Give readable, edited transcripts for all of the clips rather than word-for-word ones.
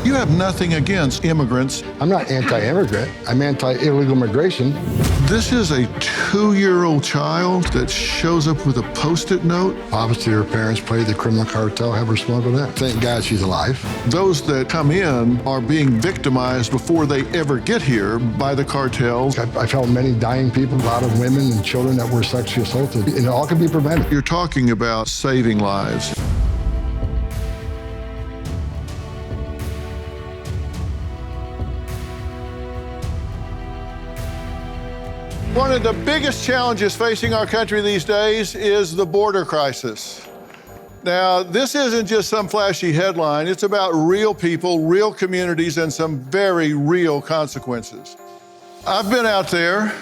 You have nothing against immigrants. I'm not anti-immigrant. I'm anti-illegal migration. This is a 2-year-old child that shows up with a Post-it note. Obviously, her parents played the criminal cartel, have her smuggled in. Thank God she's alive. Those that come in are being victimized before they ever get here by the cartels. I've held many dying people, a lot of women and children that were sexually assaulted. And it all can be prevented. You're talking about saving lives. One of the biggest challenges facing our country these days is the border crisis. Now, this isn't just some flashy headline. It's about real people, real communities, and some very real consequences. I've been out there.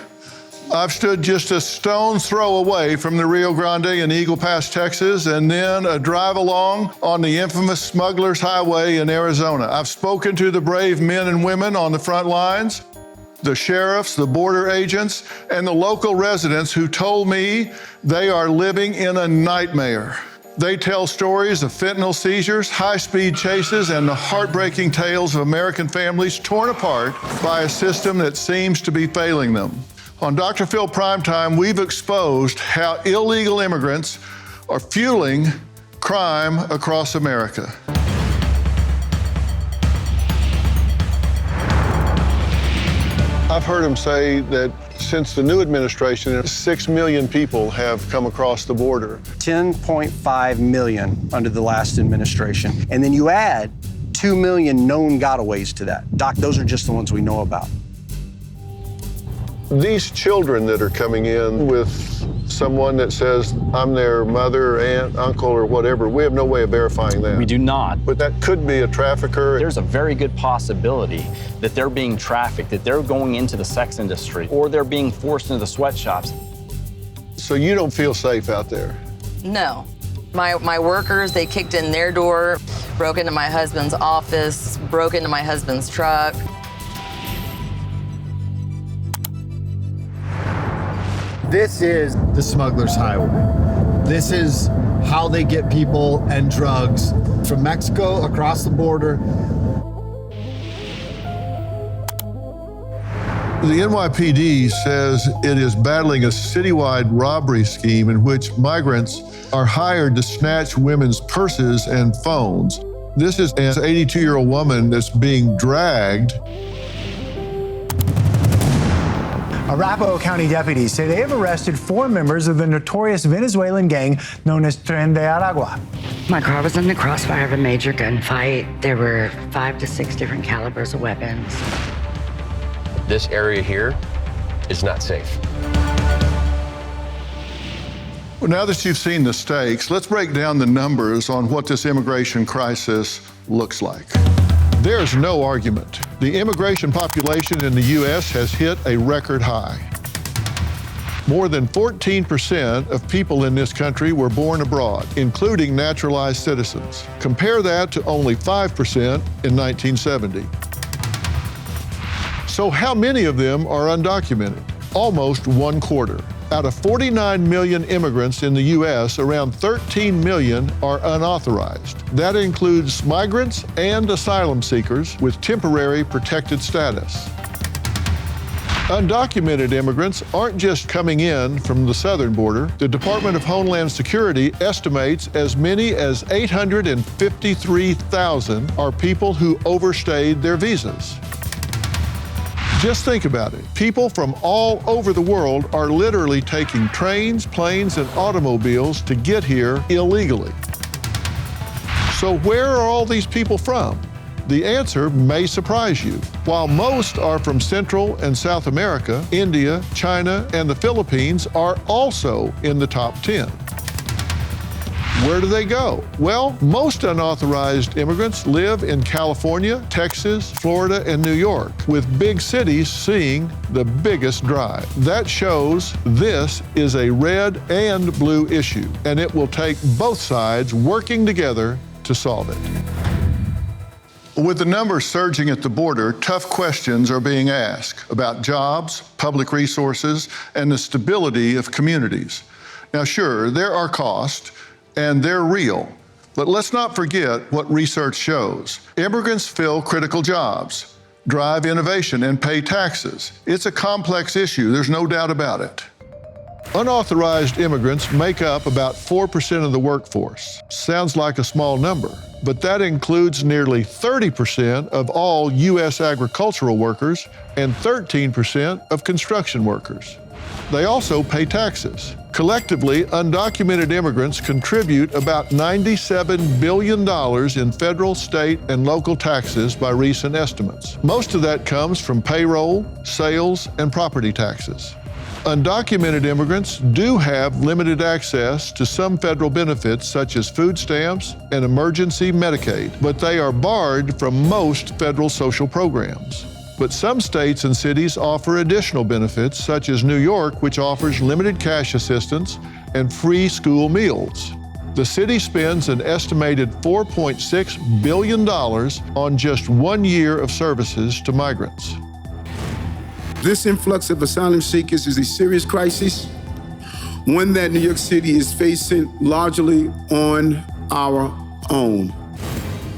I've stood just a stone's throw away from the Rio Grande in Eagle Pass, Texas, and then a drive along on the infamous Smuggler's Highway in Arizona. I've spoken to the brave men and women on the front lines, the sheriffs, the border agents, and the local residents who told me they are living in a nightmare. They tell stories of fentanyl seizures, high-speed chases, and the heartbreaking tales of American families torn apart by a system that seems to be failing them. On Dr. Phil Primetime, we've exposed how illegal immigrants are fueling crime across America. I've heard him say that since the new administration, 6 million people have come across the border. 10.5 million under the last administration. And then you add 2 million known gotaways to that. Doc, those are just the ones we know about. These children that are coming in with someone that says, I'm their mother, aunt, uncle, or whatever, we have no way of verifying that. We do not. But that could be a trafficker. There's a very good possibility that they're being trafficked, that they're going into the sex industry, or they're being forced into the sweatshops. So you don't feel safe out there? No. My workers, they kicked in their door, broke into my husband's office, broke into my husband's truck. This is the smuggler's highway. This is how they get people and drugs from Mexico across the border. The NYPD says it is battling a citywide robbery scheme in which migrants are hired to snatch women's purses and phones. This is an 82-year-old woman that's being dragged. Arapahoe County deputies say they have arrested 4 members of the notorious Venezuelan gang known as Tren de Aragua. My car was in the crossfire of a major gunfight. There were 5 to 6 different calibers of weapons. This area here is not safe. Well, now that you've seen the stakes, let's break down the numbers on what this immigration crisis looks like. There's no argument. The immigration population in the U.S. has hit a record high. More than 14% of people in this country were born abroad, including naturalized citizens. Compare that to only 5% in 1970. So how many of them are undocumented? Almost 1/4. Out of 49 million immigrants in the U.S., around 13 million are unauthorized. That includes migrants and asylum seekers with temporary protected status. Undocumented immigrants aren't just coming in from the southern border. The Department of Homeland Security estimates as many as 853,000 are people who overstayed their visas. Just think about it. People from all over the world are literally taking trains, planes, and automobiles to get here illegally. So where are all these people from? The answer may surprise you. While most are from Central and South America, India, China, and the Philippines are also in the top 10. Where do they go? Well, most unauthorized immigrants live in California, Texas, Florida, and New York, with big cities seeing the biggest drive. That shows this is a red and blue issue, and it will take both sides working together to solve it. With the numbers surging at the border, tough questions are being asked about jobs, public resources, and the stability of communities. Now, sure, there are costs, and they're real, But let's not forget what research shows. Immigrants fill critical jobs, drive innovation, and pay taxes. It's a complex issue, there's no doubt about it. Unauthorized immigrants make up about 4% of the workforce. Sounds like a small number, but that includes nearly 30% of all U.S. agricultural workers and 13% of construction workers. They also pay taxes. Collectively, undocumented immigrants contribute about $97 billion in federal, state, and local taxes by recent estimates. Most of that comes from payroll, sales, and property taxes. Undocumented immigrants do have limited access to some federal benefits such as food stamps and emergency Medicaid, but they are barred from most federal social programs. But some states and cities offer additional benefits, such as New York, which offers limited cash assistance and free school meals. The city spends an estimated $4.6 billion on just 1 year of services to migrants. This influx of asylum seekers is a serious crisis, one that New York City is facing largely on our own.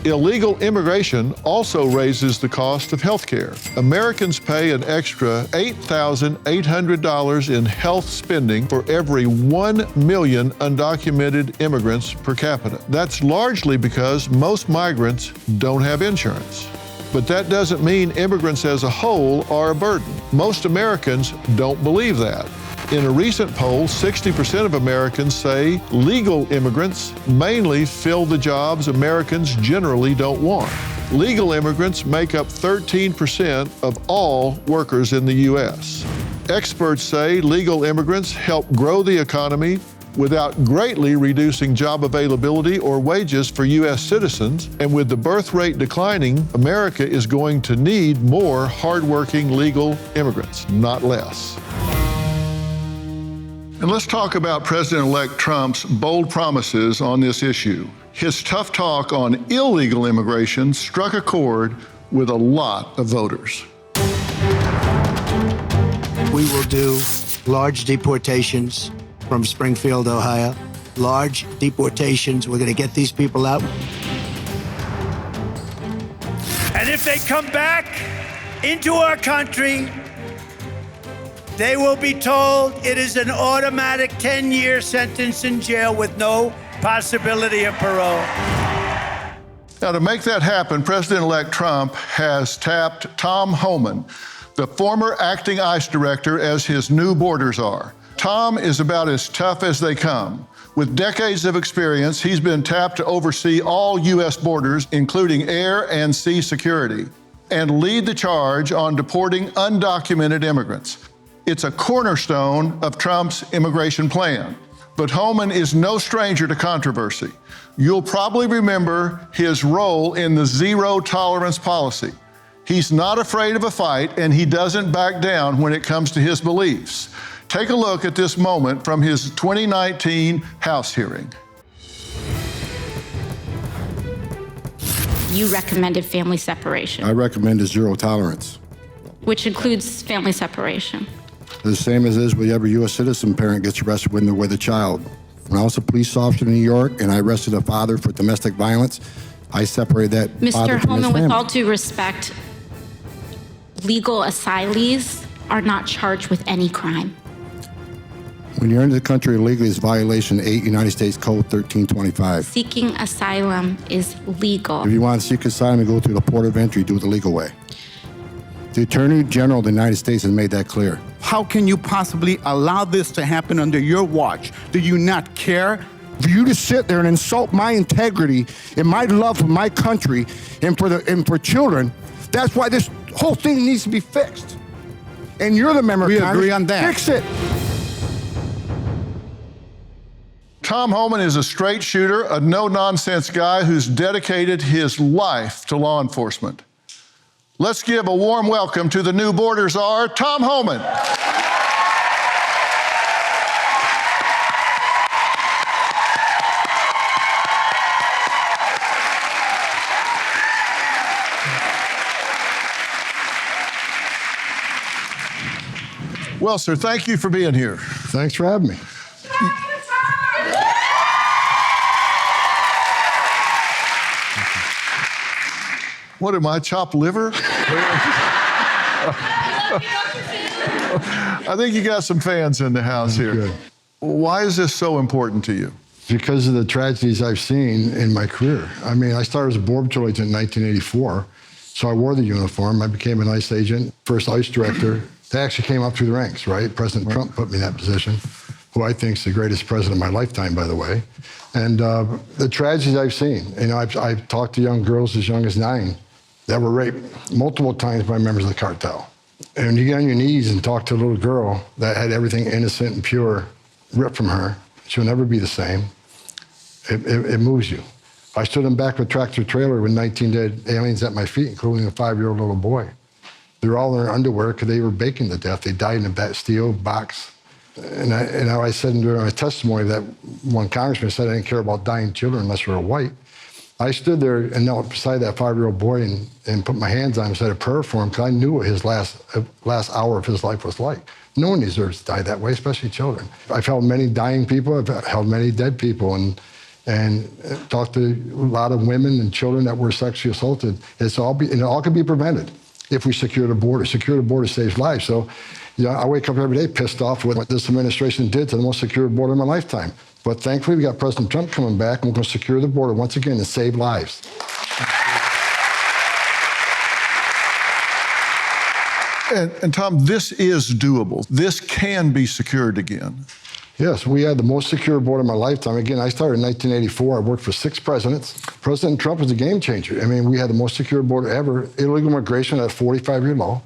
Illegal immigration also raises the cost of health care. Americans pay an extra $8,800 in health spending for every 1 million undocumented immigrants per capita. That's largely because most migrants don't have insurance. But that doesn't mean immigrants as a whole are a burden. Most Americans don't believe that. In a recent poll, 60% of Americans say legal immigrants mainly fill the jobs Americans generally don't want. Legal immigrants make up 13% of all workers in the U.S. Experts say legal immigrants help grow the economy without greatly reducing job availability or wages for U.S. citizens. And with the birth rate declining, America is going to need more hardworking legal immigrants, not less. And let's talk about President-elect Trump's bold promises on this issue. His tough talk on illegal immigration struck a chord with a lot of voters. We will do large deportations from Springfield, Ohio. Large deportations. We're going to get these people out. And if they come back into our country, they will be told it is an automatic 10-year sentence in jail with no possibility of parole. Now, to make that happen, President-elect Trump has tapped Tom Homan, the former acting ICE director, as his new Borde Czar. Tom is about as tough as they come. With decades of experience, he's been tapped to oversee all U.S. borders, including air and sea security, and lead the charge on deporting undocumented immigrants. It's a cornerstone of Trump's immigration plan. But Homan is no stranger to controversy. You'll probably remember his role in the zero tolerance policy. He's not afraid of a fight, and he doesn't back down when it comes to his beliefs. Take a look at this moment from his 2019 House hearing. You recommended family separation. I recommended zero tolerance. Which includes family separation. The same as is with every U.S. citizen parent gets arrested when they're with a child. When I was a police officer in New York and I arrested a father for domestic violence, I separated that father Mr. from his Homan, with family. all due respect, legal asylees are not charged with any crime. When you're into the country illegally, it's violation 8 United States Code 1325. Seeking asylum is legal. If you want to seek asylum and go through the port of entry, do it the legal way. The Attorney General of the United States has made that clear. How can you possibly allow this to happen under your watch? Do you not care? For you to sit there and insult my integrity and my love for my country and for children, that's why this whole thing needs to be fixed. And you're the member of Congress. We agree on that. Fix it. Tom Homan is a straight shooter, a no-nonsense guy who's dedicated his life to law enforcement. Let's give a warm welcome to the new Borde Czar, Tom Homan. Well, sir, thank you for being here. Thanks for having me. What am I, chopped liver? I think you got some fans in the house here. Good. Why is this so important to you? Because of the tragedies I've seen in my career. I mean, I started as a Borde Czar agent in 1984, so I wore the uniform. I became an ICE agent, first ICE director. They actually came up through the ranks, right? President Trump put me in that position, who I think is the greatest president of my lifetime, by the way. And the tragedies I've seen, you know, I've talked to young girls as young as 9 that were raped multiple times by members of the cartel. And you get on your knees and talk to a little girl that had everything innocent and pure ripped from her. She'll never be the same. It moves you. I stood in back of a tractor trailer with 19 dead aliens at my feet, including a 5-year-old little boy. They were all in their underwear because they were baking to death. They died in a steel box. And I said during my testimony that one congressman said I didn't care about dying children unless they were white. I stood there and knelt beside that 5-year-old boy and put my hands on him and said a prayer for him because I knew what his last hour of his life was like. No one deserves to die that way, especially children. I've held many dying people. I've held many dead people and talked to a lot of women and children that were sexually assaulted. It all could be prevented if we secure the border. Secure the border saves lives. So, you know, I wake up every day pissed off with what this administration did to the most secure border in my lifetime. But thankfully, we got President Trump coming back, and we're going to secure the border once again and save lives. And Tom, this is doable. This can be secured again. Yes, we had the most secure border in my lifetime. Again, I started in 1984. I worked for 6 presidents. President Trump was a game changer. I mean, we had the most secure border ever. Illegal immigration at a 45-year low.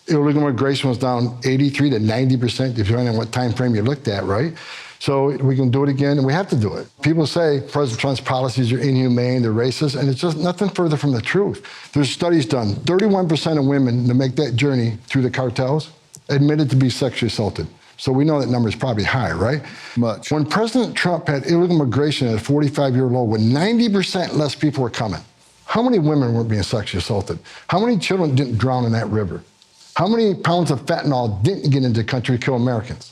Illegal immigration was down 83 to 90%, depending on what time frame you looked at, right? So we can do it again, and we have to do it. People say President Trump's policies are inhumane, they're racist, and it's just nothing further from the truth. There's studies done. 31% of women that make that journey through the cartels admitted to be sexually assaulted. So we know that number is probably high, right? Much. When President Trump had illegal immigration at a 45-year low, when 90% less people were coming, how many women were being sexually assaulted? How many children didn't drown in that river? How many pounds of fentanyl didn't get into the country to kill Americans?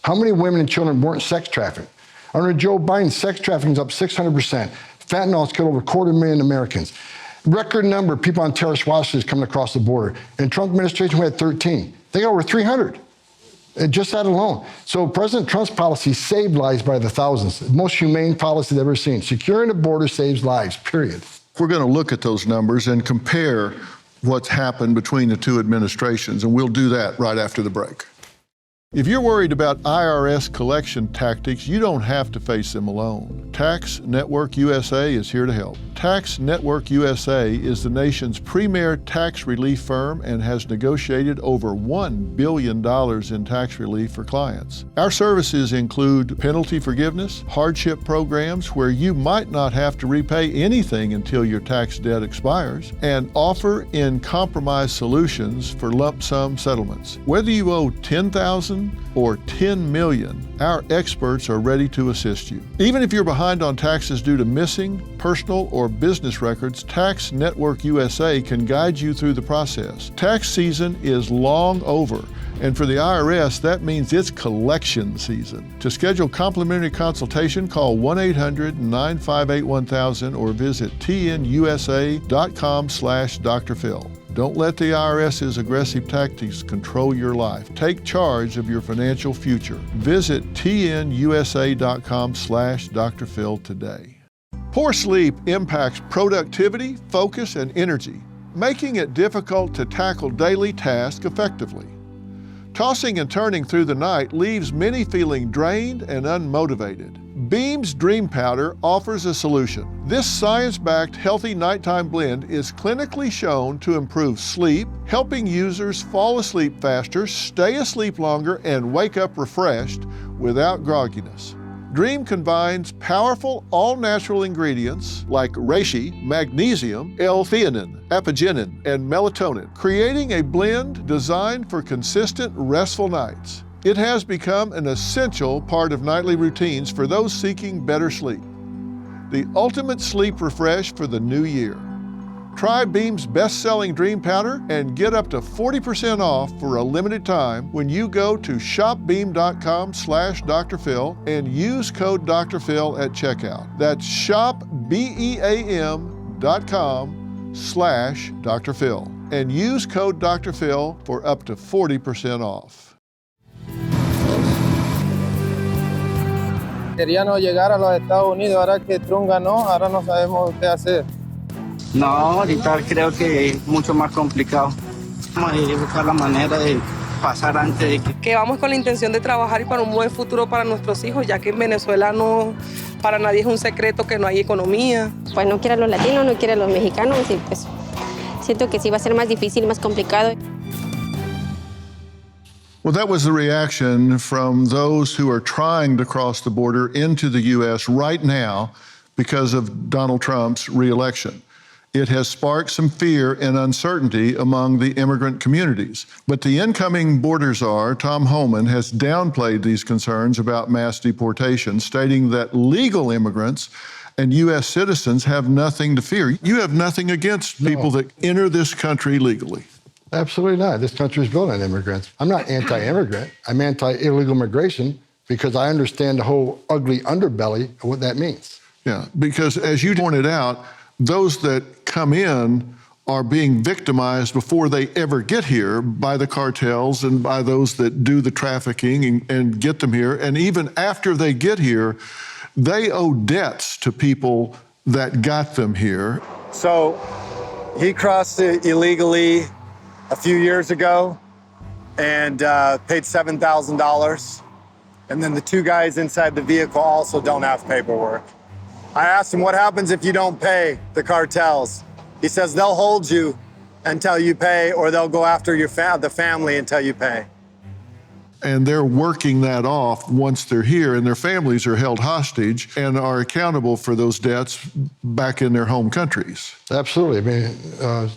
How many women and children weren't sex trafficked? Under Joe Biden, sex trafficking is up 600%. Fentanyl has killed over 250,000 Americans. Record number of people on terrorist watch lists coming across the border. In Trump administration, we had 13. They got over 300. Just that alone. So President Trump's policy saved lives by the thousands. The most humane policy they've ever seen. Securing the border saves lives, period. We're going to look at those numbers and compare what's happened between the 2 administrations, and we'll do that right after the break. If you're worried about IRS collection tactics, you don't have to face them alone. Tax Network USA is here to help. Tax Network USA is the nation's premier tax relief firm and has negotiated over $1 billion in tax relief for clients. Our services include penalty forgiveness, hardship programs where you might not have to repay anything until your tax debt expires, and offer in-compromise solutions for lump sum settlements. Whether you owe $10,000 or $10 million, our experts are ready to assist you. Even if you're behind on taxes due to missing personal or business records, Tax Network USA can guide you through the process. Tax season is long over, and for the IRS, that means it's collection season. To schedule complimentary consultation, call 1-800-958-1000 or visit tnusa.com/Dr. Phil. Don't let the IRS's aggressive tactics control your life. Take charge of your financial future. Visit tnusa.com/Dr. Phil today. Poor sleep impacts productivity, focus, and energy, making it difficult to tackle daily tasks effectively. Tossing and turning through the night leaves many feeling drained and unmotivated. Beam's Dream Powder offers a solution. This science-backed healthy nighttime blend is clinically shown to improve sleep, helping users fall asleep faster, stay asleep longer, and wake up refreshed without grogginess. Dream combines powerful all-natural ingredients like reishi, magnesium, L-theanine, apigenin, and melatonin, creating a blend designed for consistent, restful nights. It has become an essential part of nightly routines for those seeking better sleep. The ultimate sleep refresh for the new year. Try Beam's best-selling Dream Powder and get up to 40% off for a limited time when you go to shopbeam.com/Dr. Phil and use code Dr. Phil at checkout. That's shopbeam.com/Dr. Dr. Phil and use code Dr. Phil for up to 40% off. Queríamos llegar a los Estados Unidos, ahora que Trump ganó, ahora no sabemos qué hacer. No, ahorita creo que es mucho más complicado. Vamos a buscar la manera de pasar antes de que vamos con la intención de trabajar y para un buen futuro para nuestros hijos, ya que en Venezuela no, para nadie es un secreto que no hay economía. Pues no quiere a los latinos, no quiere a los mexicanos y pues siento que sí va a ser más difícil, más complicado. Well, that was the reaction from those who are trying to cross the border into the U.S. right now because of Donald Trump's reelection. It has sparked some fear and uncertainty among the immigrant communities. But the incoming Borde Czar, Tom Homan, has downplayed these concerns about mass deportation, stating that legal immigrants and U.S. citizens have nothing to fear. You have nothing against people that enter this country legally. Absolutely not. This country is built on immigrants. I'm not anti-immigrant. I'm anti-illegal migration because I understand the whole ugly underbelly of what that means. Yeah, because as you pointed out, those that come in are being victimized before they ever get here by the cartels and by those that do the trafficking and get them here. And even after they get here, they owe debts to people that got them here. So he crossed it illegally a few years ago and paid $7,000. And then the two guys inside the vehicle also don't have paperwork. I asked him, what happens if you don't pay the cartels? He says they'll hold you until you pay, or they'll go after your the family until you pay. And they're working that off once they're here, and their families are held hostage and are accountable for those debts back in their home countries. Absolutely. I mean,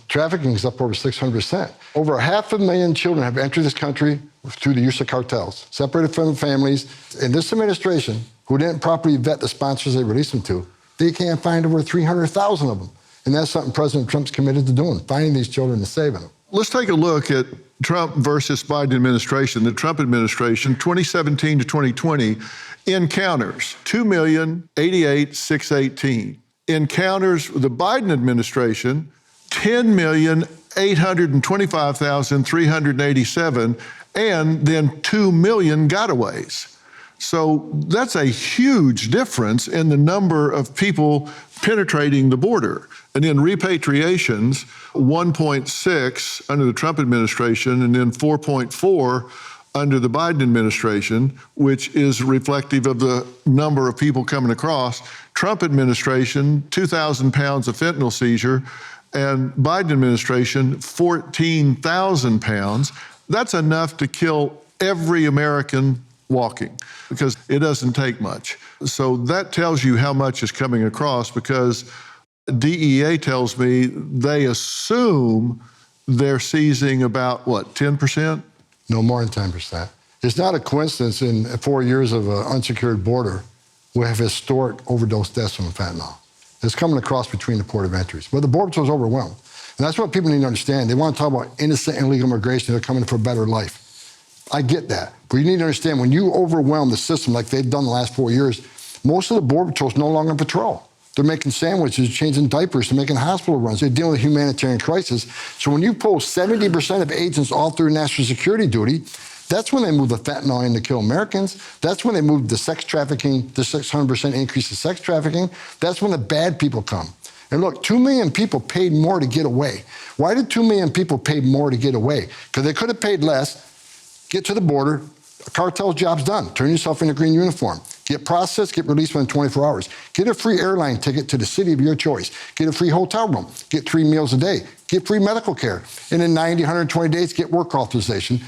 trafficking is up over 600%. Over 500,000 children have entered this country through the use of cartels, separated from their families. In this administration, who didn't properly vet the sponsors they released them to, they can't find over 300,000 of them. And that's something President Trump's committed to doing, finding these children and saving them. Let's take a look at Trump versus Biden administration. The Trump administration, 2017 to 2020, encounters 2,088,618. Encounters the Biden administration, 10,825,387, and then 2 million gotaways. So that's a huge difference in the number of people penetrating the border. And then repatriations, 1.6 under the Trump administration, and then 4.4 under the Biden administration, which is reflective of the number of people coming across. Trump administration, 2,000 pounds of fentanyl seizure, and Biden administration, 14,000 pounds. That's enough to kill every American walking, because it doesn't take much. So that tells you how much is coming across, because DEA tells me they assume they're seizing about, what, 10%? No more than 10%. It's not a coincidence in 4 years of an unsecured border, we have historic overdose deaths from fentanyl. It's coming across between the port of entries. But the Border Czar is overwhelmed. And that's what people need to understand. They want to talk about innocent and illegal immigration. They're coming for a better life. I get that. But you need to understand, when you overwhelm the system like they've done the last 4 years, most of the Border Patrol is no longer on patrol. They're making sandwiches, changing diapers, they're making hospital runs. They're dealing with a humanitarian crisis. So when you pull 70% of agents off their national security duty, that's when they move the fentanyl in to kill Americans. That's when they move the sex trafficking, the 600% increase in sex trafficking. That's when the bad people come. And look, 2 million people paid more to get away. Why did 2 million people pay more to get away? Because they could have paid less, get to the border, a cartel job's done. Turn yourself in a green uniform. Get processed, get released within 24 hours. Get a free airline ticket to the city of your choice. Get a free hotel room. Get 3 meals a day. Get free medical care. And in 90, 120 days, get work authorization,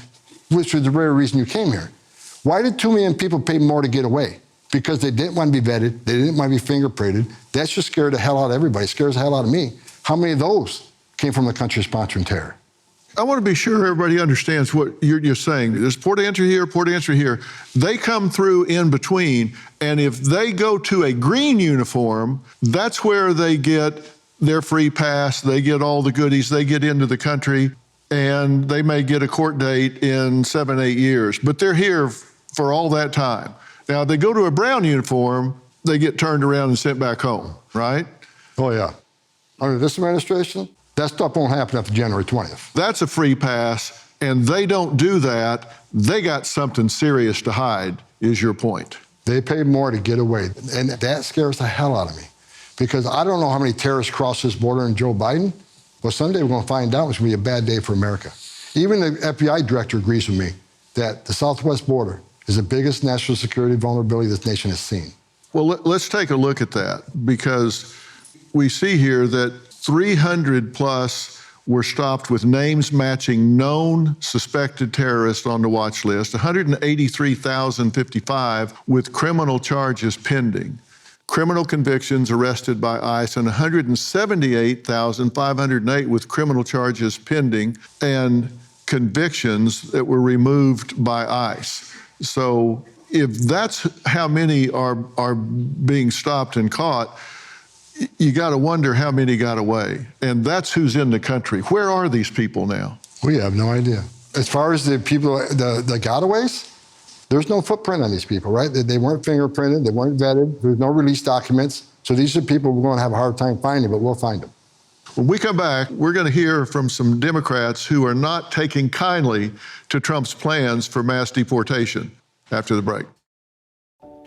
which was the very reason you came here. Why did 2 million people pay more to get away? Because they didn't want to be vetted. They didn't want to be fingerprinted. That just scared the hell out of everybody. It scares the hell out of me. How many of those came from the country sponsoring terror? I want to be sure everybody understands what you're saying. There's port of entry here, port of entry here. They come through in between, and if they go to a green uniform, that's where they get their free pass, they get all the goodies, they get into the country, and they may get a court date in 7, 8 years. But they're here for all that time. Now, they go to a brown uniform, they get turned around and sent back home, right? Oh, yeah. Under this administration, That stuff won't happen after January 20th. That's a free pass, and they don't do that. They got something serious to hide, is your point. They pay more to get away, and that scares the hell out of me. Because I don't know how many terrorists cross this border in Joe Biden, but someday we're going to find out it's going to be a bad day for America. Even the FBI director agrees with me that the southwest border is the biggest national security vulnerability this nation has seen. Well, let's take a look at that, because we see here that 300 plus were stopped with names matching known suspected terrorists on the watch list, 183,055 with criminal charges pending. Criminal convictions arrested by ICE, and 178,508 with criminal charges pending, and convictions that were removed by ICE. So if that's how many are being stopped and caught, you got to wonder how many got away. And that's who's in the country. Where are these people now? We have no idea. As far as the people, the gotaways, there's no footprint on these people, right? They weren't fingerprinted, they weren't vetted, there's no release documents. So these are people we're going to have a hard time finding, but we'll find them. When we come back, we're going to hear from some Democrats who are not taking kindly to Trump's plans for mass deportation after the break.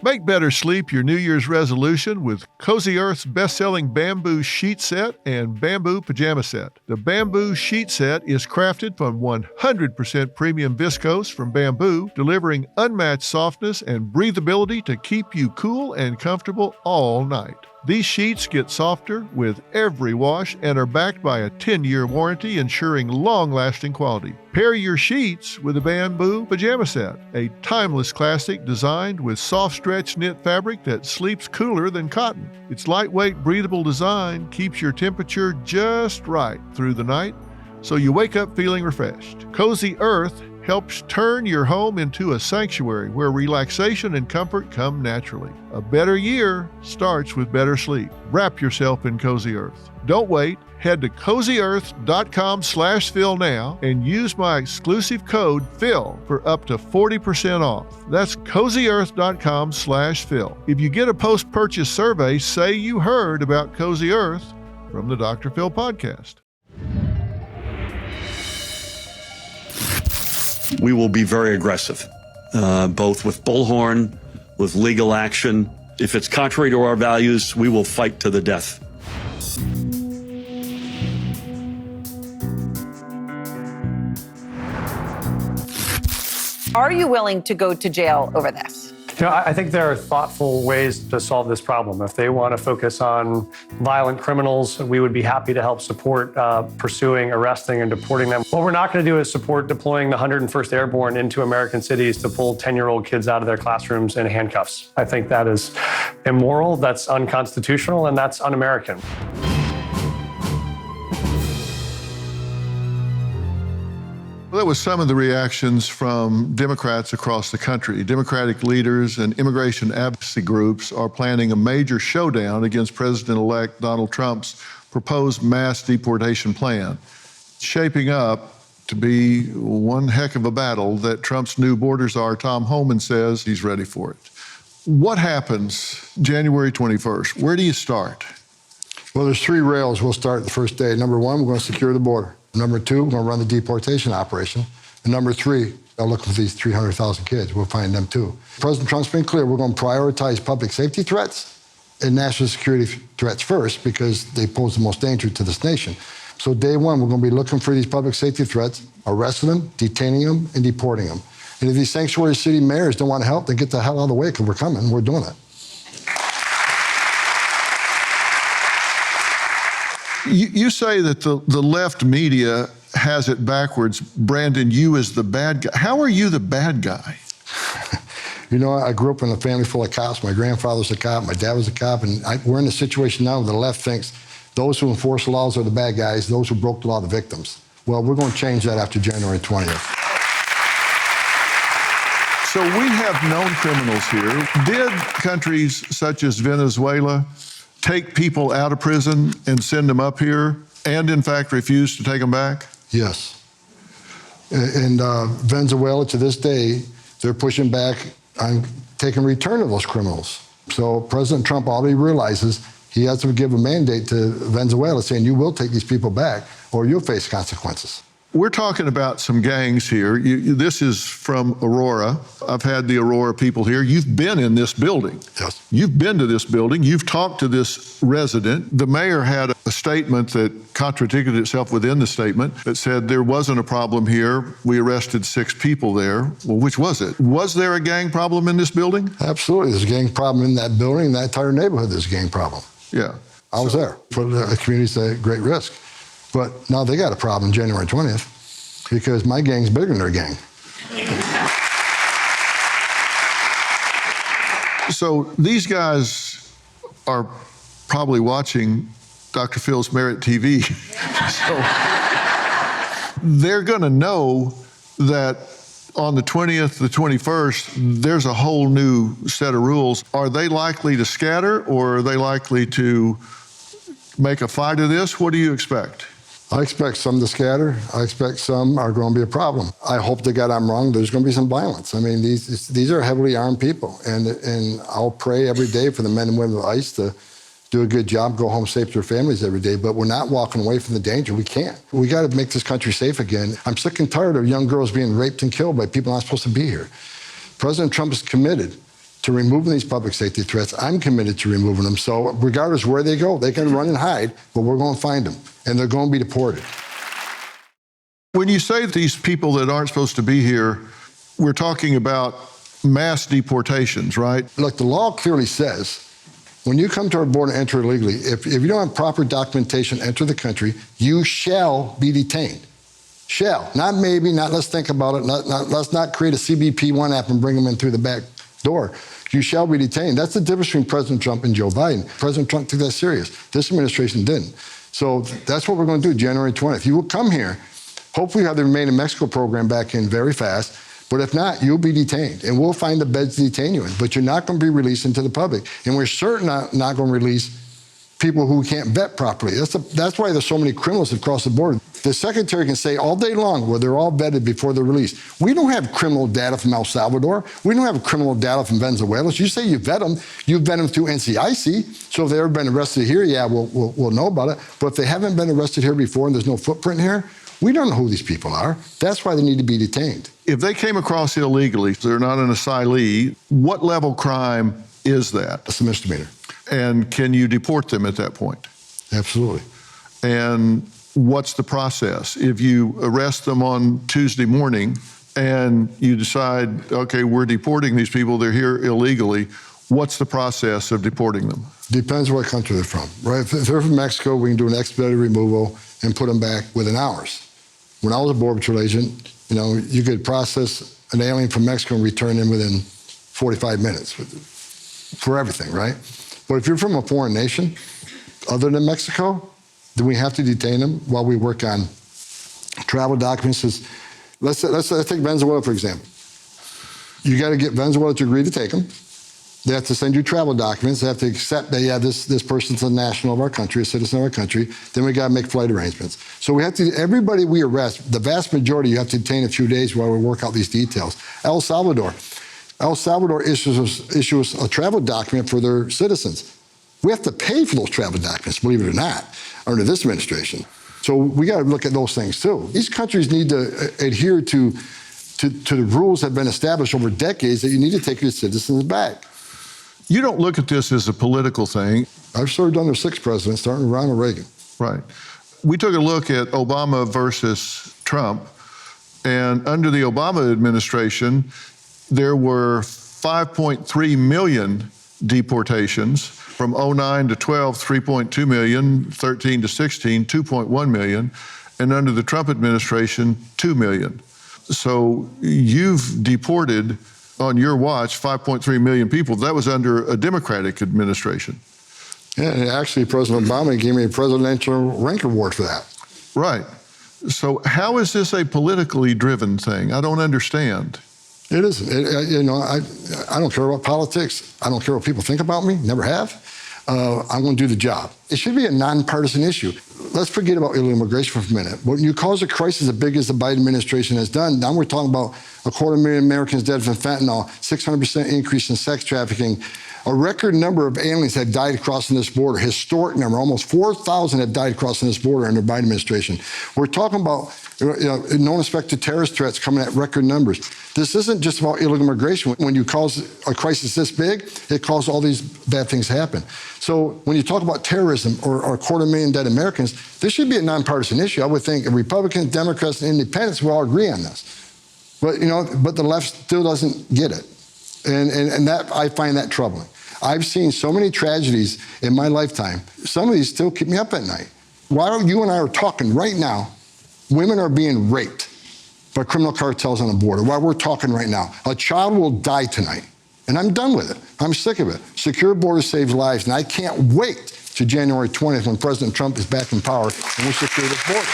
Make better sleep your New Year's resolution with Cozy Earth's best-selling bamboo sheet set and bamboo pajama set. The bamboo sheet set is crafted from 100% premium viscose from bamboo, delivering unmatched softness and breathability to keep you cool and comfortable all night. These sheets get softer with every wash and are backed by a 10-year warranty, ensuring long-lasting quality. Pair your sheets with a bamboo pajama set, a timeless classic designed with soft stretch knit fabric that sleeps cooler than cotton. Its lightweight, breathable design keeps your temperature just right through the night, so you wake up feeling refreshed. Cozy Earth helps turn your home into a sanctuary where relaxation and comfort come naturally. A better year starts with better sleep. Wrap yourself in Cozy Earth. Don't wait. Head to CozyEarth.com/Phil now and use my exclusive code PHIL for up to 40% off. That's CozyEarth.com/Phil. If you get a post-purchase survey, say you heard about Cozy Earth from the Dr. Phil podcast. We will be very aggressive, both with bullhorn, with legal action. If it's contrary to our values, we will fight to the death. Are you willing to go to jail over this? You know, I think there are thoughtful ways to solve this problem. If they want to focus on violent criminals, we would be happy to help support pursuing, arresting, and deporting them. What we're not going to do is support deploying the 101st Airborne into American cities to pull 10-year-old kids out of their classrooms in handcuffs. I think that is immoral, that's unconstitutional, and that's un-American. Well, that was some of the reactions from Democrats across the country. Democratic leaders and immigration advocacy groups are planning a major showdown against President-elect Donald Trump's proposed mass deportation plan. It's shaping up to be one heck of a battle that Trump's new Borde Czar, Tom Homan, says he's ready for it. What happens January 21st? Where do you start? Well, there's three rails we'll start the first day. Number one, we're going to secure the border. Number two, we're going to run the deportation operation. And number three, they'll look for these 300,000 kids. We'll find them too. President Trump's been clear, we're going to prioritize public safety threats and national security threats first because they pose the most danger to this nation. So day one, we're going to be looking for these public safety threats, arresting them, detaining them, and deporting them. And if these sanctuary city mayors don't want to help, then get the hell out of the way because we're coming. We're doing it. You say that the left media has it backwards, branding you as the bad guy. How are you the bad guy? You know, I grew up in a family full of cops. My grandfather's a cop, my dad was a cop, and we're in a situation now where the left thinks those who enforce the laws are the bad guys, those who broke the law are the victims. Well, we're going to change that after January 20th. So we have known criminals here. Did countries such as Venezuela take people out of prison and send them up here and, in fact, refuse to take them back? Yes. In Venezuela, to this day, they're pushing back on taking return of those criminals. So President Trump already realizes He has to give a mandate to Venezuela saying, you will take these people back or you'll face consequences. We're talking about some gangs here. This is from Aurora. I've had the Aurora people here. You've been in this building. Yes. You've been to this building. You've talked to this resident. The mayor had a statement that contradicted itself within the statement that said there wasn't a problem here. We arrested 6 people there. Well, which was it? Was there a gang problem in this building? Absolutely. There's a gang problem in that building. In that entire neighborhood, there's a gang problem. Yeah. I was there. Put the communities at great risk. But now they got a problem January 20th because my gang's bigger than their gang. So these guys are probably watching Dr. Phil's Merit TV. So they're going to know that on the 20th, the 21st, there's a whole new set of rules. Are they likely to scatter or are they likely to make a fight of this? What do you expect? I expect some to scatter. I expect some are going to be a problem. I hope to God I'm wrong. There's going to be some violence. I mean, these are heavily armed people, and I'll pray every day for the men and women of ICE to do a good job, go home safe to their families every day, but we're not walking away from the danger. We can't. We got to make this country safe again. I'm sick and tired of young girls being raped and killed by people not supposed to be here. President Trump is committed to removing these public safety threats. I'm committed to removing them. So regardless where they go, they can run and hide, but we're going to find them, and they're going to be deported. When you say these people that aren't supposed to be here, we're talking about mass deportations, right? Look, the law clearly says when you come to our border and enter illegally, if you don't have proper documentation, enter the country, you shall be detained. Shall. Not maybe, not let's think about it, let's not create a CBP1 app and bring them in through the back door. You shall be detained. That's the difference between President Trump and Joe Biden. President Trump took that serious. This administration didn't. So that's what we're going to do January 20th. You will come here. Hopefully you have the Remain in Mexico program back in very fast. But if not, you'll be detained. And we'll find the beds to detain you in. But you're not going to be released into the public. And we're certainly not going to release people who can't vet properly. That's why there's so many criminals across the border. The secretary can say all day long, well, they're all vetted before they're released. We don't have criminal data from El Salvador. We don't have criminal data from Venezuela. So you say you vet them through NCIC. So if they've ever been arrested here, yeah, we'll know about it. But if they haven't been arrested here before and there's no footprint here, we don't know who these people are. That's why they need to be detained. If they came across illegally, they're not an asylee, what level crime is that? It's a misdemeanor. And can you deport them at that point? Absolutely. And what's the process? If you arrest them on Tuesday morning and you decide, okay, we're deporting these people, they're here illegally, what's the process of deporting them? Depends what country they're from, right? If they're from Mexico, we can do an expedited removal and put them back within hours. When I was a Borde Czar agent, you could process an alien from Mexico and return them within 45 minutes for everything, right? But if you're from a foreign nation, other than Mexico, then we have to detain them while we work on travel documents. Let's take Venezuela, for example. You got to get Venezuela to agree to take them. They have to send you travel documents. They have to accept that, yeah, this person's a national of our country, a citizen of our country. Then we got to make flight arrangements. So we have to, everybody we arrest, the vast majority, you have to detain a few days while we work out these details. El Salvador issues a travel document for their citizens. We have to pay for those travel documents, believe it or not, under this administration. So we got to look at those things too. These countries need to adhere to the rules that have been established over decades that you need to take your citizens back. You don't look at this as a political thing. I've served under 6 presidents, starting with Ronald Reagan. Right. We took a look at Obama versus Trump, and under the Obama administration, there were 5.3 million deportations. From 09 to 12, 3.2 million, 13 to 16, 2.1 million, and under the Trump administration, 2 million. So you've deported on your watch 5.3 million people. That was under a Democratic administration. Yeah, and actually President Obama gave me a presidential rank award for that. Right. So how is this a politically driven thing? I don't understand. It isn't. I don't care about politics. I don't care what people think about me. Never have. I'm going to do the job. It should be a nonpartisan issue. Let's forget about illegal immigration for a minute. When you cause a crisis as big as the Biden administration has done, now we're talking about 250,000 Americans dead from fentanyl, 600% increase in sex trafficking, A record number of aliens have died crossing this border, historic number, almost 4,000 have died crossing this border under the Biden administration. We're talking about no unexpected terrorist threats coming at record numbers. This isn't just about illegal immigration. When you cause a crisis this big, it causes all these bad things to happen. So when you talk about terrorism or 250,000 dead Americans, this should be a nonpartisan issue. I would think Republicans, Democrats, and Independents will all agree on this. But but the left still doesn't get it. And that, I find that troubling. I've seen so many tragedies in my lifetime. Some of these still keep me up at night. While you and I are talking right now, women are being raped by criminal cartels on the border. While we're talking right now, a child will die tonight. And I'm done with it. I'm sick of it. Secure borders saves lives, and I can't wait to January 20th when President Trump is back in power and we secure this border.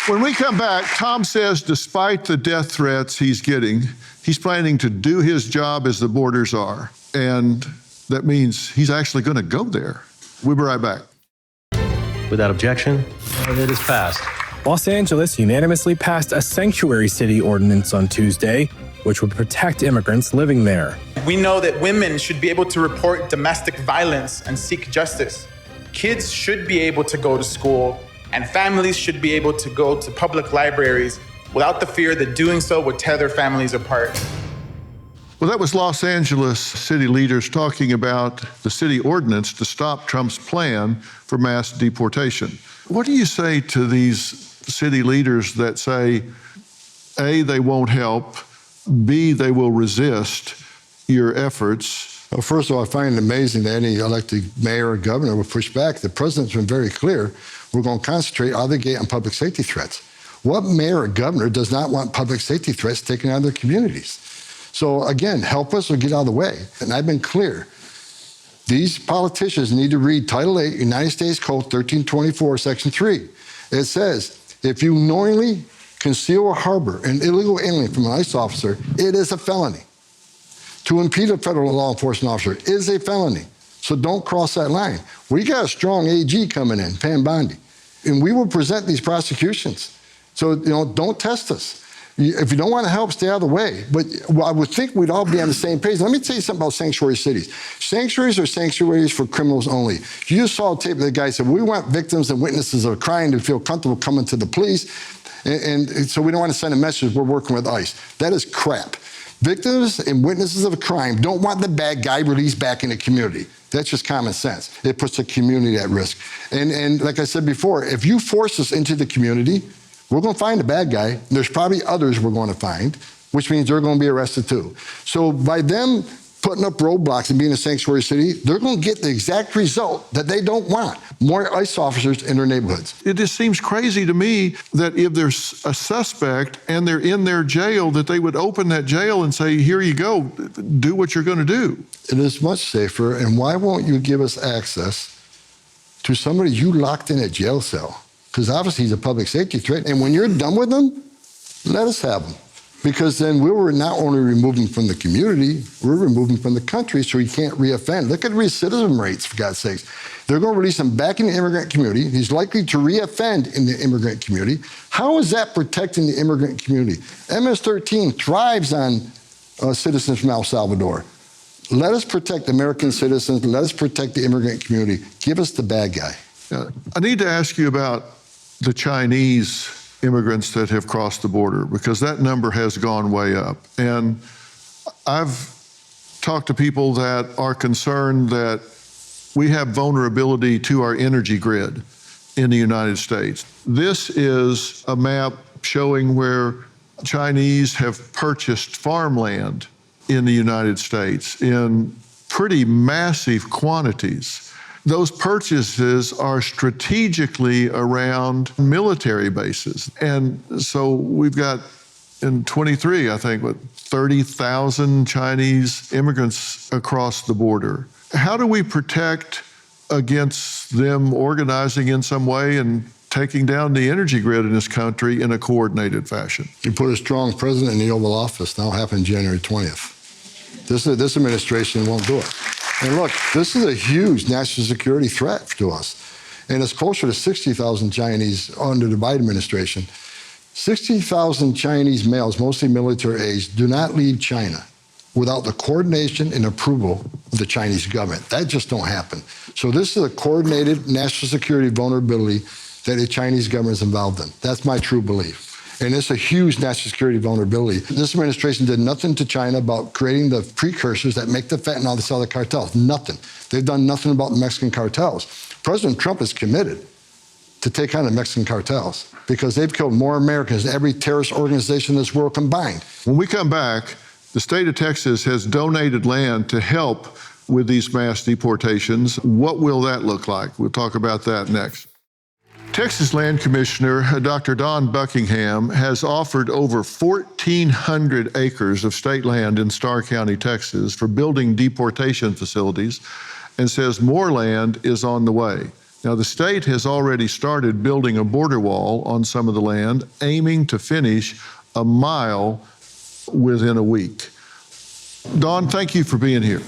When we come back, Tom says despite the death threats he's getting, he's planning to do his job as the Borde Czar. And that means he's actually going to go there. We'll be right back. Without objection, it is passed. Los Angeles unanimously passed a sanctuary city ordinance on Tuesday, which would protect immigrants living there. We know that women should be able to report domestic violence and seek justice. Kids should be able to go to school, and families should be able to go to public libraries without the fear that doing so would tear their families apart. Well, that was Los Angeles city leaders talking about the city ordinance to stop Trump's plan for mass deportation. What do you say to these city leaders that say, A, they won't help, B, they will resist your efforts? Well, first of all, I find it amazing that any elected mayor or governor would push back. The president's been very clear. We're going to concentrate out of the gate on public safety threats. What mayor or governor does not want public safety threats taken out of their communities? So again, help us or get out of the way. And I've been clear. These politicians need to read Title 8, United States Code 1324, Section 3. It says, if you knowingly conceal or harbor an illegal alien from an ICE officer, it is a felony. To impede a federal law enforcement officer is a felony. So don't cross that line. We got a strong AG coming in, Pam Bondi, and we will present these prosecutions. So, don't test us. If you don't want to help, stay out of the way. But I would think we'd all be on the same page. Let me tell you something about sanctuary cities. Sanctuaries are sanctuaries for criminals only. You just saw a tape of the guy said, we want victims and witnesses of crime to feel comfortable coming to the police. And so we don't want to send a message, we're working with ICE. That is crap. Victims and witnesses of a crime don't want the bad guy released back in the community. That's just common sense. It puts the community at risk. And like I said before, if you force us into the community, we're going to find the bad guy. There's probably others we're going to find, which means they're going to be arrested too. So by them putting up roadblocks and being a sanctuary city, they're going to get the exact result that they don't want. More ICE officers in their neighborhoods. It just seems crazy to me that if there's a suspect and they're in their jail, that they would open that jail and say, here you go, do what you're going to do. It is much safer. And why won't you give us access to somebody you locked in a jail cell? Because obviously he's a public safety threat. And when you're done with him, let us have him. Because then we were not only removing from the community, we're removing from the country so he can't reoffend. Look at recidivism rates, for God's sakes. They're going to release him back in the immigrant community. He's likely to reoffend in the immigrant community. How is that protecting the immigrant community? MS-13 thrives on citizens from El Salvador. Let us protect American citizens. Let us protect the immigrant community. Give us the bad guy. I need to ask you about the Chinese immigrants that have crossed the border, because that number has gone way up. And I've talked to people that are concerned that we have vulnerability to our energy grid in the United States. This is a map showing where Chinese have purchased farmland in the United States in pretty massive quantities. Those purchases are strategically around military bases. And so we've got in 23, I think, 30,000 Chinese immigrants across the border. How do we protect against them organizing in some way and taking down the energy grid in this country in a coordinated fashion? You put a strong president in the Oval Office. That'll happen January 20th. This administration won't do it. And look, this is a huge national security threat to us. And it's closer to 60,000 Chinese under the Biden administration. 60,000 Chinese males, mostly military age, do not leave China. without the coordination and approval of the Chinese government. That just don't happen. So this is a coordinated national security vulnerability that the Chinese government is involved in. That's my true belief. And it's a huge national security vulnerability. This administration did nothing to China about creating the precursors that make the fentanyl to sell the cartels. Nothing. They've done nothing about the Mexican cartels. President Trump is committed to take on the Mexican cartels because they've killed more Americans than every terrorist organization in this world combined. When we come back, the state of Texas has donated land to help with these mass deportations. What will that look like? We'll talk about that next. Texas Land Commissioner Dr. Don Buckingham has offered over 1,400 acres of state land in Starr County, Texas, for building deportation facilities, and says more land is on the way. Now, the state has already started building a border wall on some of the land, aiming to finish a mile within a week. Don, thank you for being here.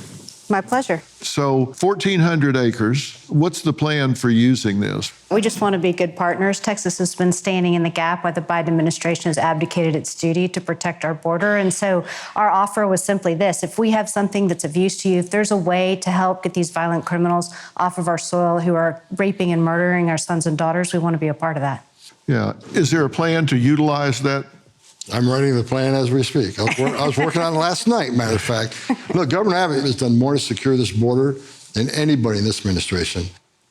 My pleasure. So 1,400 acres, what's the plan for using this? We just want to be good partners. Texas has been standing in the gap while the Biden administration has abdicated its duty to protect our border. And so our offer was simply this: if we have something that's of use to you, if there's a way to help get these violent criminals off of our soil who are raping and murdering our sons and daughters, we want to be a part of that. Yeah. Is there a plan to utilize that? I'm writing the plan as we speak. I was working on it last night, matter of fact. Look, Governor Abbott has done more to secure this border than anybody in this administration.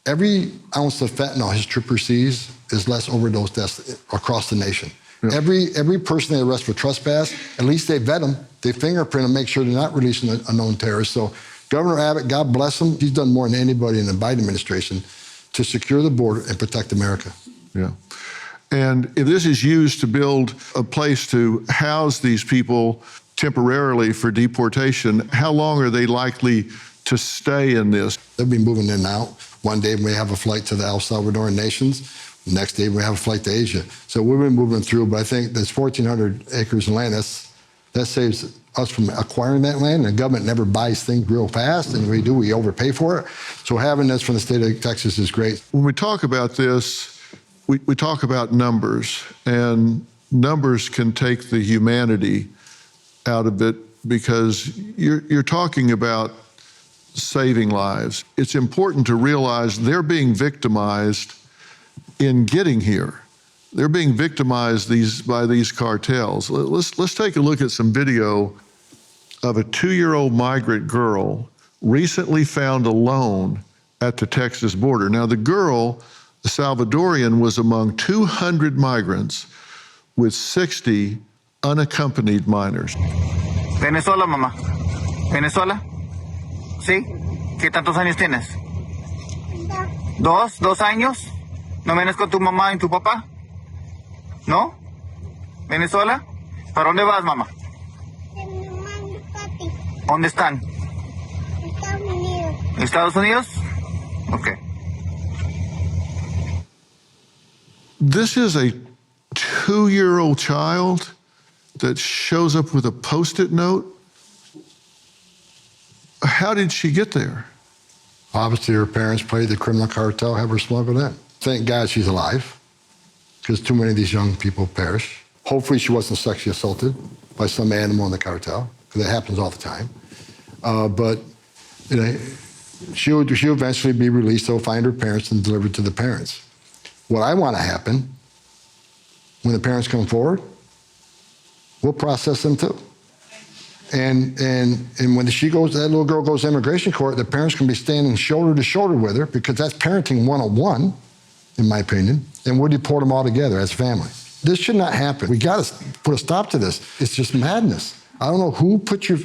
Every ounce of fentanyl his trooper sees is less overdose deaths across the nation. Yeah. Every person they arrest for trespass, at least they vet them, they fingerprint them, make sure they're not releasing a known terrorist. So Governor Abbott, God bless him, he's done more than anybody in the Biden administration to secure the border and protect America. Yeah. And if this is used to build a place to house these people temporarily for deportation, how long are they likely to stay in this? They'll be moving in and out. One day we have a flight to the El Salvadoran nations. The next day we have a flight to Asia. So we've been moving through, but I think there's 1,400 acres of land. That saves us from acquiring that land. And the government never buys things real fast, and we do, we overpay for it. So having this from the state of Texas is great. When we talk about this, we talk about numbers, and numbers can take the humanity out of it because you're talking about saving lives. It's important to realize they're being victimized in getting here. They're being victimized by these cartels. Let's take a look at some video of a 2-year-old migrant girl recently found alone at the Texas border. Now, the girl, the Salvadorian, was among 200 migrants with 60 unaccompanied minors. Venezuela, mamá. Venezuela. ¿Sí? ¿Qué tantos años tienes? 2 años. ¿No vienes con tu mamá y tu papá? ¿No? ¿Venezuela? ¿Para dónde vas, mamá? ¿Dónde están? Estados Unidos. ¿Estados Unidos? Okay. This is a 2-year-old child that shows up with a Post-it note. How did she get there? Obviously, her parents played the criminal cartel, have her smuggled in. Thank God she's alive, because too many of these young people perish. Hopefully she wasn't sexually assaulted by some animal in the cartel, because that happens all the time. But you know, she'll eventually be released. They'll find her parents and delivered to the parents. What I want to happen, when the parents come forward, we'll process them too. And when that little girl goes to immigration court, the parents can be standing shoulder to shoulder with her, because that's parenting 101, in my opinion, and we'll deport them all together as family. This should not happen. We got to put a stop to this. It's just madness. I don't know who put a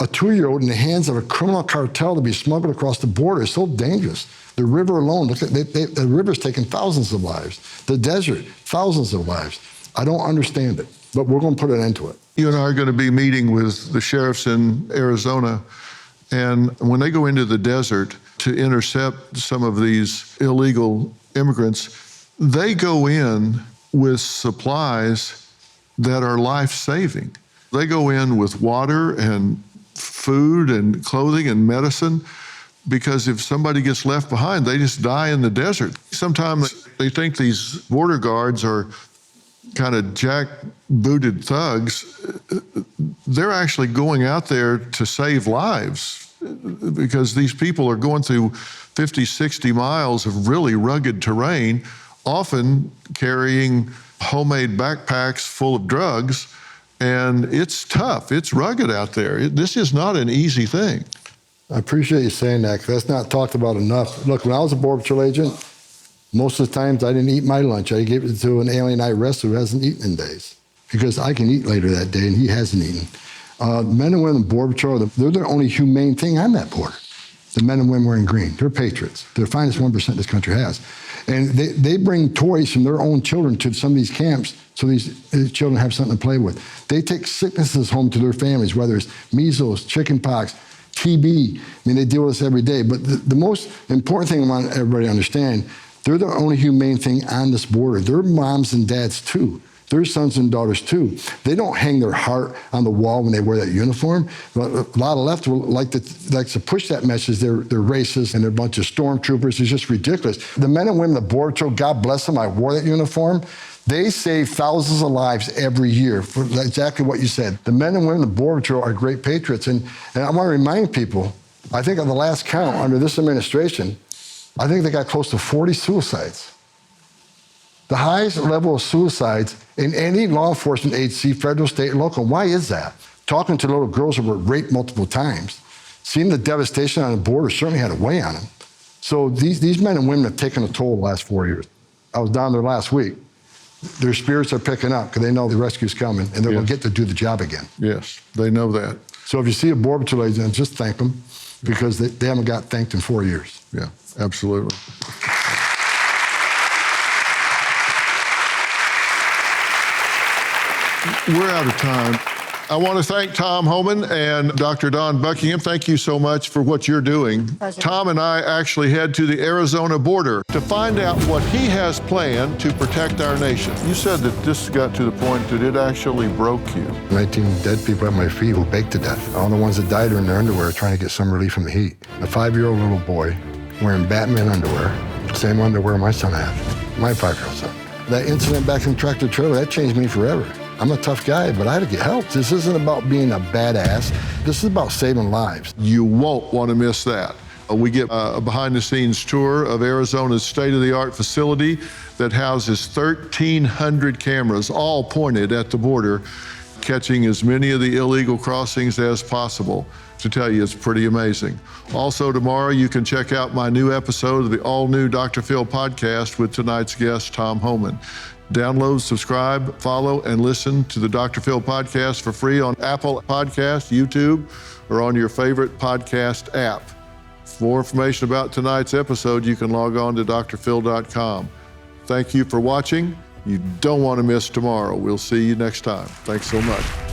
2-year-old in the hands of a criminal cartel to be smuggled across the border. It's so dangerous. The river alone, look at the river's taken thousands of lives. The desert, thousands of lives. I don't understand it, but we're going to put an end to it. You and I are going to be meeting with the sheriffs in Arizona, and when they go into the desert to intercept some of these illegal immigrants, they go in with supplies that are life-saving. They go in with water and food and clothing and medicine, because if somebody gets left behind, they just die in the desert. Sometimes they think these border guards are kind of jack-booted thugs, they're actually going out there to save lives because these people are going through 50, 60 miles of really rugged terrain, often carrying homemade backpacks full of drugs, and it's tough. It's rugged out there. This is not an easy thing. I appreciate you saying that, because that's not talked about enough. Look, when I was a Borde Czar agent, most of the times I didn't eat my lunch. I gave it to an alien I arrested who hasn't eaten in days, because I can eat later that day and he hasn't eaten. Men and women in Borde Czar, they're the only humane thing on that border. The men and women wearing green, they're patriots. They're the finest 1% this country has. And they bring toys from their own children to some of these camps so these children have something to play with. They take sicknesses home to their families, whether it's measles, chickenpox, TB. I mean, they deal with this every day. But the most important thing I want everybody to understand, they're the only humane thing on this border. They're moms and dads too. They're sons and daughters too. They don't hang their heart on the wall when they wear that uniform. But a lot of left will like to push that message. They're racist and they're a bunch of stormtroopers. It's just ridiculous. The men and women of Borde Czar, God bless them, I wore that uniform. They save thousands of lives every year for exactly what you said. The men and women of Borde Czar are great patriots. And I want to remind people, I think on the last count under this administration, I think they got close to 40 suicides. The highest level of suicides in any law enforcement agency, federal, state, and local. Why is that? Talking to little girls who were raped multiple times, seeing the devastation on the border certainly had a weigh on them. So these men and women have taken a toll the last 4 years. I was down there last week. Their spirits are picking up because they know the rescue's coming and they're going to get to do the job again. Yes, they know that. So if you see a Borde Czar agent, just thank them because they haven't got thanked in 4 years. Yeah, absolutely. We're out of time. I want to thank Tom Homan and Dr. Don Buckingham. Thank you so much for what you're doing. Pleasure. Tom and I actually head to the Arizona border to find out what he has planned to protect our nation. You said that this got to the point that it actually broke you. 19 dead people at my feet who baked to death. All the ones that died are in their underwear trying to get some relief from the heat. A 5-year-old little boy wearing Batman underwear, same underwear my son had, my 5-year-old son. That incident back in the tractor trailer, that changed me forever. I'm a tough guy, but I had to get help. This isn't about being a badass. This is about saving lives. You won't want to miss that. We get a behind-the-scenes tour of Arizona's state-of-the-art facility that houses 1,300 cameras, all pointed at the border, catching as many of the illegal crossings as possible. To tell you, it's pretty amazing. Also, tomorrow you can check out my new episode of the all-new Dr. Phil podcast with tonight's guest, Tom Homan. Download, subscribe, follow, and listen to the Dr. Phil podcast for free on Apple Podcasts, YouTube, or on your favorite podcast app. For more information about tonight's episode, you can log on to drphil.com. Thank you for watching. You don't want to miss tomorrow. We'll see you next time. Thanks so much.